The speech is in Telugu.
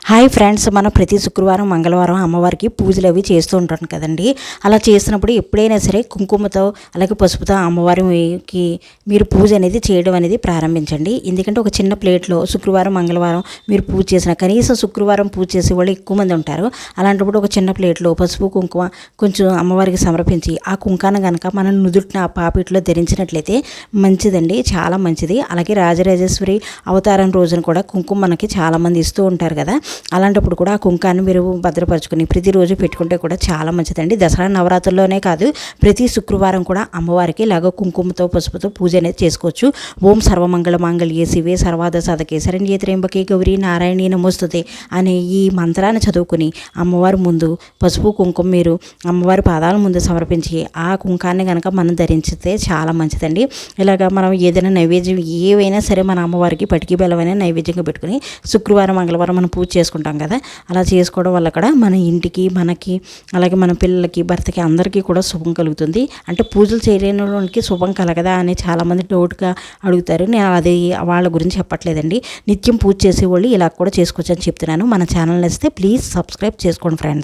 హాయ్ ఫ్రెండ్స్, మనం ప్రతి శుక్రవారం మంగళవారం అమ్మవారికి పూజలు అవి చేస్తూ ఉంటాం కదండి. అలా చేసినప్పుడు ఎప్పుడైనా సరే కుంకుమతో అలాగే పసుపుతో అమ్మవారికి మీరు పూజ అనేది చేయడం అనేది ప్రారంభించండి. ఎందుకంటే ఒక చిన్న ప్లేట్లో శుక్రవారం మంగళవారం మీరు పూజ చేసిన, కనీసం శుక్రవారం పూజ చేసే వాళ్ళు ఎక్కువ మంది ఉంటారు. అలాంటప్పుడు ఒక చిన్న ప్లేట్లో పసుపు కుంకుమ కొంచెం అమ్మవారికి సమర్పించి ఆ కుంకాన్ని కనుక మనం నుదుటిన ఆ పాపిట్లో ధరించినట్లయితే మంచిదండి, చాలా మంచిది. అలాగే రాజరాజేశ్వరి అవతారం రోజున కూడా కుంకుమ మనకి చాలామంది ఇస్తూ ఉంటారు కదా. అలాంటప్పుడు కూడా ఆ కుంకాన్ని మీరు భద్రపరచుకుని ప్రతిరోజు పెట్టుకుంటే కూడా చాలా మంచిదండి. దసరా నవరాత్రుల్లోనే కాదు, ప్రతి శుక్రవారం కూడా అమ్మవారికి ఇలాగ కుంకుమతో పసుపుతో పూజ అనేది చేసుకోవచ్చు. ఓం సర్వమంగళ మాంగళ్యే శివే సర్వాద సాధకే శరణ్యే త్ర్యంబకే గౌరీ నారాయణీ నమోస్తుతే అనే ఈ మంత్రాన్ని చదువుకుని అమ్మవారి ముందు పసుపు కుంకుమ మీరు అమ్మవారి పాదాల ముందు సమర్పించి ఆ కుంకాన్ని కనుక మనం ధరించితే చాలా మంచిదండి. ఇలాగ మనం ఏదైనా నైవేద్యం ఏవైనా సరే మన అమ్మవారికి పటికి బెల్లమైన నైవేద్యంగా పెట్టుకుని శుక్రవారం మంగళవారం మనం పూజ చేసుకుంటాం కదా. అలా చేసుకోవడం వల్ల కూడా మన ఇంటికి, మనకి, అలాగే మన పిల్లలకి, భర్తకి అందరికీ కూడా శుభం కలుగుతుంది. అంటే పూజలు చేయలేని వాళ్ళకి శుభం కలగదా అని చాలామంది డౌట్గా అడుగుతారు. నేను అది వాళ్ళ గురించి చెప్పట్లేదండి. నిత్యం పూజ చేసేవాళ్ళు ఇలా కూడా చేసుకోవచ్చు అని చెప్తున్నాను. మన ఛానల్ నచ్చితే ప్లీజ్ సబ్స్క్రైబ్ చేసుకోండి ఫ్రెండ్స్.